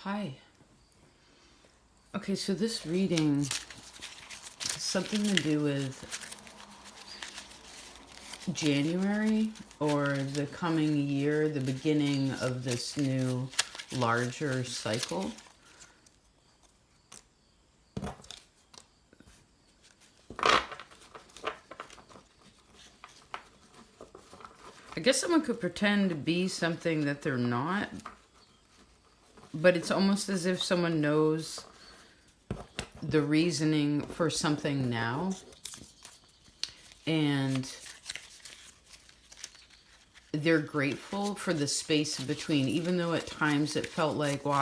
Hi. Okay, so this reading has something to do with January or the coming year, the beginning of this new larger cycle. I guess someone could pretend to be something that they're not, but it's almost as if someone knows the reasoning for something now, and they're grateful for the space between, even though at times it felt like, well,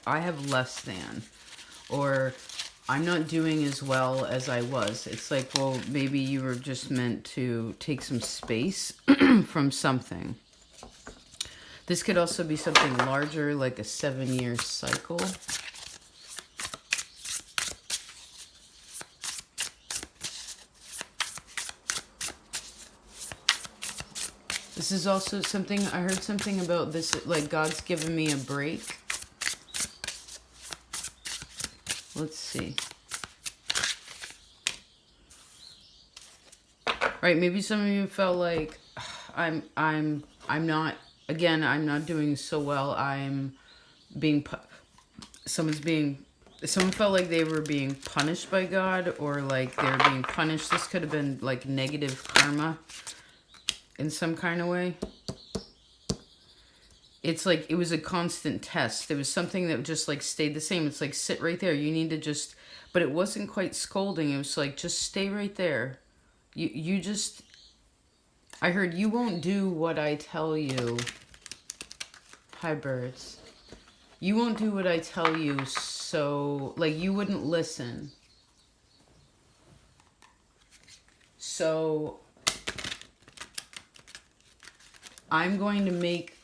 I have less than, or I'm not doing as well as I was. It's like, well, maybe you were just meant to take some space from something. This could also be something larger, like a 7-year cycle. This is also something, I heard something about this, like God's given me a break. Let's see. Right, maybe some of you felt like I'm not, again, I'm not doing so well. I'm being someone felt like they were being punished by God, or like they're being punished. This could have been like negative karma in some kind of way. It's like it was a constant test. There was something that just like stayed the same. It's like, sit right there. You need to just, but it wasn't quite scolding. It was like, just stay right there. You just, I heard, you won't do what I tell you. Hi, birds. You won't do what I tell you, so, like, you wouldn't listen. So, I'm going to make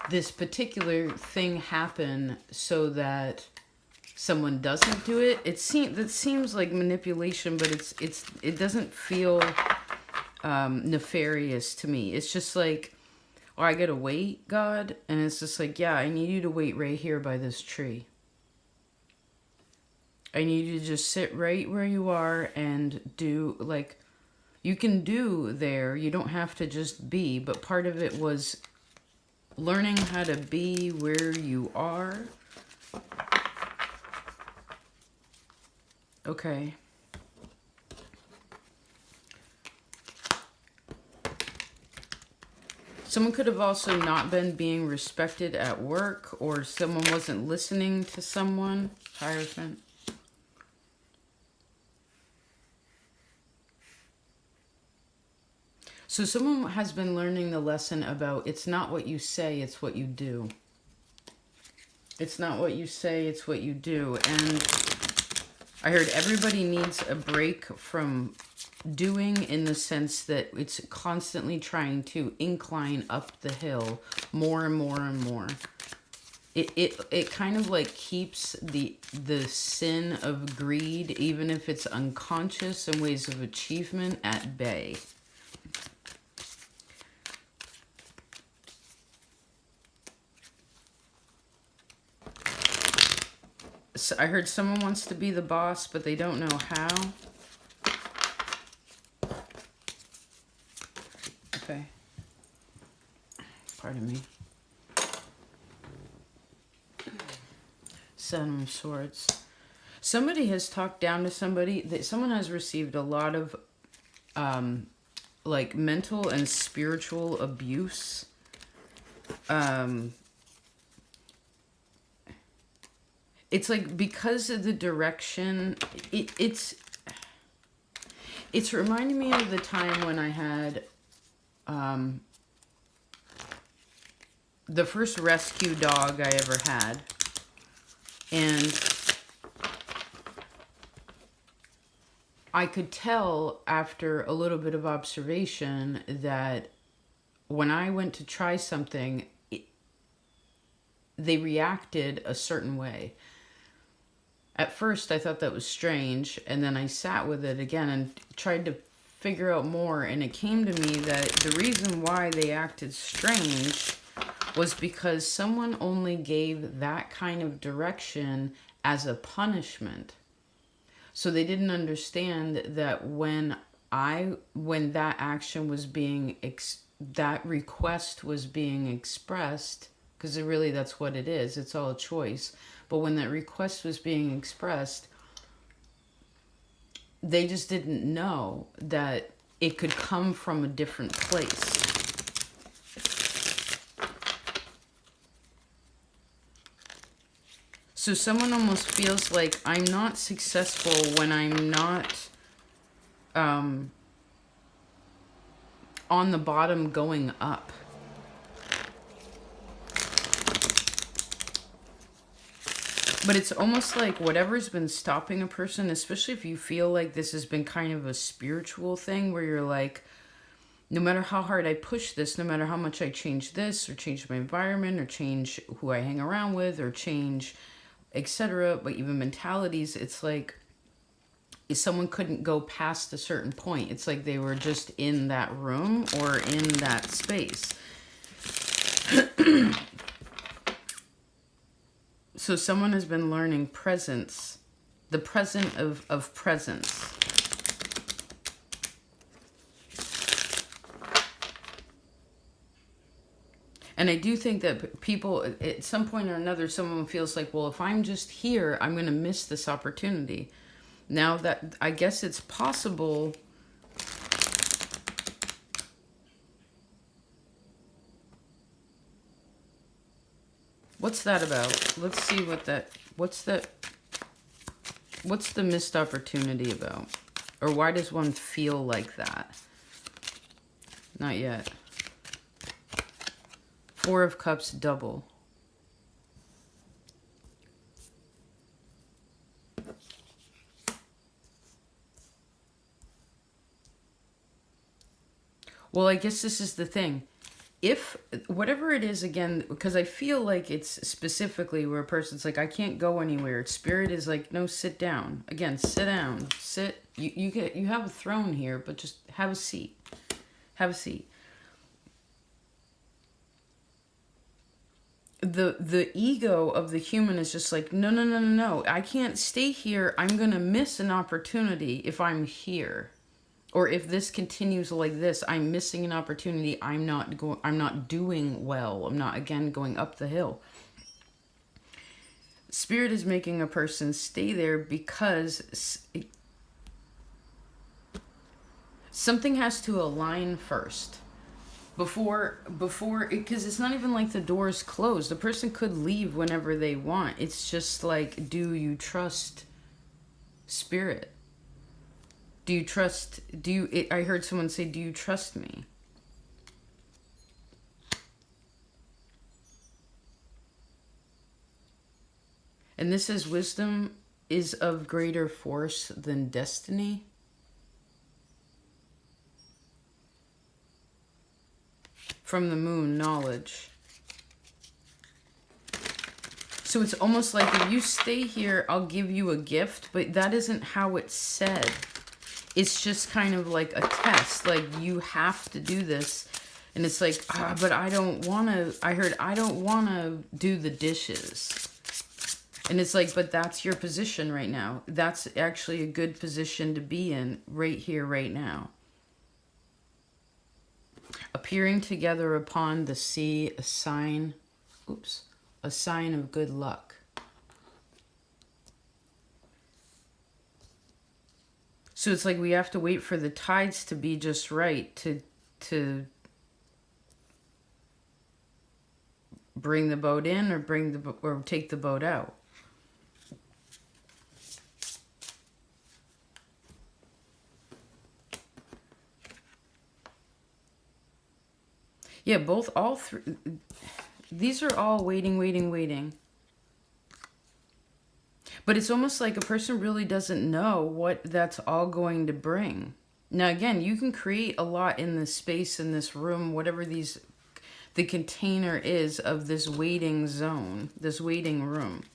this particular thing happen so that someone doesn't do it. That seems like manipulation, but it doesn't feel nefarious to me. It's just like, oh, I gotta wait, God, and it's just like, yeah, I need you to wait right here by this tree. I need you to just sit right where you are and do, like, you can do there. You don't have to just be, but part of it was learning how to be where you are. Okay. Someone could have also not been being respected at work, or someone wasn't listening to someone. Hierophant. So someone has been learning the lesson about, it's not what you say, it's what you do. It's not what you say, it's what you do. And I heard everybody needs a break from doing, in the sense that it's constantly trying to incline up the hill more and more and more. It kind of like keeps the sin of greed, even if it's unconscious, and ways of achievement, at bay. So I heard someone wants to be the boss, but they don't know how. Okay. Pardon me. Seven of Swords. Somebody has talked down to somebody. That someone has received a lot of like mental and spiritual abuse. It's like, because of the direction, it's reminding me of the time when I had the first rescue dog I ever had. And I could tell after a little bit of observation that when I went to try something, they reacted a certain way. At first, I thought that was strange, and then I sat with it again and tried to figure out more, and it came to me that the reason why they acted strange was because someone only gave that kind of direction as a punishment. So they didn't understand that when that action was being, that request was being expressed, because really that's what it is, it's all a choice. But when that request was being expressed, they just didn't know that it could come from a different place. So someone almost feels like I'm not successful when I'm not on the bottom going up. But it's almost like whatever's been stopping a person, especially if you feel like this has been kind of a spiritual thing where you're like, no matter how hard I push this, no matter how much I change this or change my environment or change who I hang around with or change, etc., but even mentalities, it's like if someone couldn't go past a certain point. It's like they were just in that room or in that space. So someone has been learning presence, the present of presence. And I do think that people, at some point or another, someone feels like, well, if I'm just here, I'm going to miss this opportunity. Now that, I guess it's possible. What's that about? Let's see what that, what's the missed opportunity about? Or why does one feel like that? Not yet. Four of Cups double. Well, I guess this is the thing. If, whatever it is, again, because I feel like it's specifically where a person's like, I can't go anywhere. Spirit is like, no, sit down. Again, sit down. Sit. You have a throne here, but just have a seat. Have a seat. The ego of the human is just like, no. I can't stay here. I'm going to miss an opportunity if I'm here. Or if this continues like this, I'm missing an opportunity. I'm not doing well. I'm not, again, going up the hill. Spirit is making a person stay there because something has to align first. Before, because it's not even like the door's closed. The person could leave whenever they want. It's just like, do you trust Spirit? Do you trust, I heard someone say, do you trust me? And this is wisdom is of greater force than destiny. From the moon, knowledge. So it's almost like if you stay here, I'll give you a gift, but that isn't how it's said. It's just kind of like a test, like you have to do this. And it's like, but I don't want to, I heard, I don't want to do the dishes. And it's like, but that's your position right now. That's actually a good position to be in right here, right now. Appearing together upon the sea, a sign of good luck. So it's like we have to wait for the tides to be just right to bring the boat in or take the boat out. Yeah, all three. These are all waiting. But it's almost like a person really doesn't know what that's all going to bring. Now, again, you can create a lot in this space, in this room, whatever the container is of this waiting zone, this waiting room.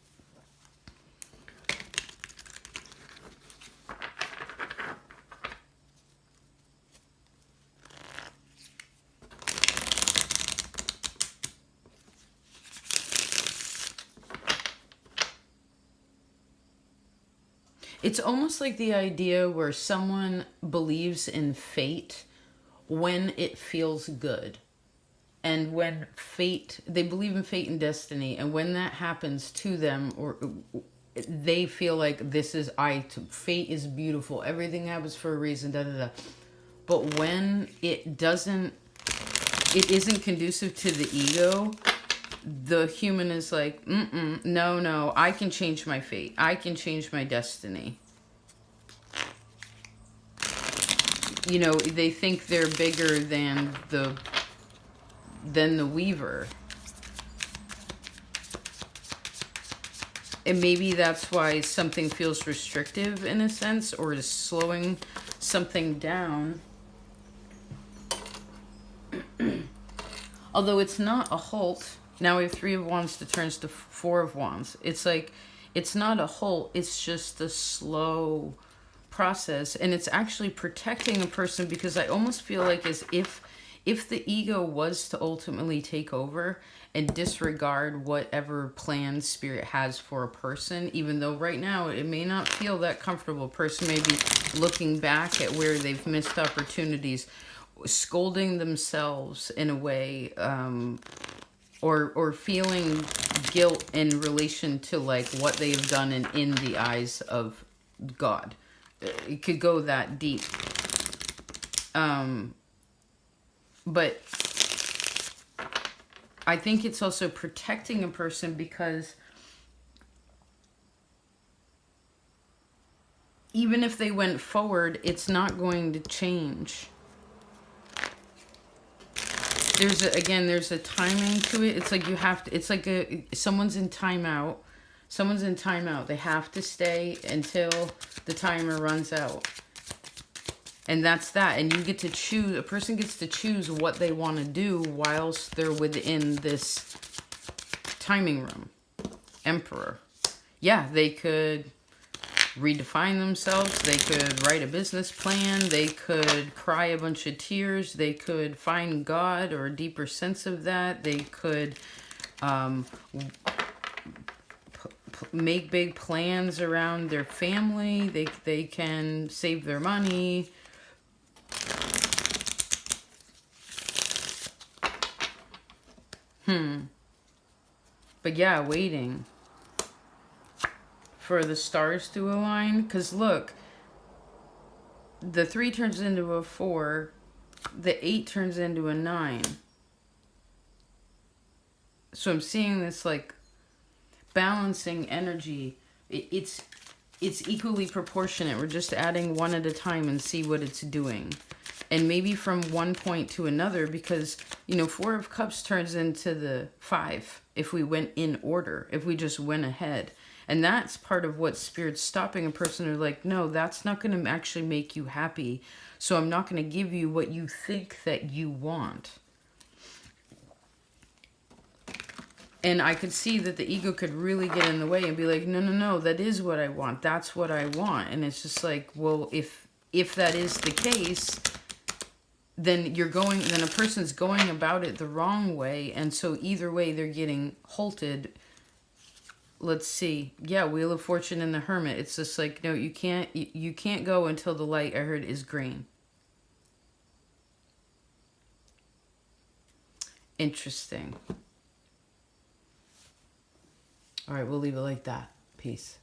It's almost like the idea where someone believes in fate when it feels good. And when fate, they believe in fate and destiny, and when that happens to them, or they feel like fate is beautiful, everything happens for a reason, da da da. But when it isn't conducive to the ego, the human is like, no, I can change my fate. I can change my destiny. They think they're bigger than the weaver. And maybe that's why something feels restrictive in a sense, or is slowing something down. Although it's not a halt. Now we have 3 of Wands that turns to 4 of Wands. It's like, it's not a halt, it's just a slow process. And it's actually protecting a person, because I almost feel like as if the ego was to ultimately take over and disregard whatever plan spirit has for a person, even though right now it may not feel that comfortable. A person may be looking back at where they've missed opportunities, scolding themselves in a way, or feeling guilt in relation to like what they have done in the eyes of God. It could go that deep. But I think it's also protecting a person, because even if they went forward, it's not going to change. There's a timing to it. It's like it's like someone's in timeout. Someone's in timeout. They have to stay until the timer runs out. And that's that. And you get to choose, a person gets to choose what they want to do whilst they're within this timing room. Emperor. Yeah, they could redefine themselves. They could write a business plan. They could cry a bunch of tears. They could find God or a deeper sense of that. They could make big plans around their family. They can save their money. But yeah, waiting for the stars to align. Because look, the 3 turns into a 4. The 8 turns into a 9. So I'm seeing this like balancing energy. It's equally proportionate. We're just adding one at a time and see what it's doing. And maybe from one point to another, because, 4 of Cups turns into the 5 if we went in order, if we just went ahead. And that's part of what Spirit's stopping a person who's like, no, that's not going to actually make you happy. So I'm not going to give you what you think that you want. And I could see that the ego could really get in the way and be like, no, that is what I want. That's what I want. And it's just like, well, if that is the case, then a person's going about it the wrong way. And so either way, they're getting halted. Let's see. Yeah, Wheel of Fortune and the Hermit. It's just like, no, you can't go until the light, I heard, is green. Interesting. All right, we'll leave it like that. Peace.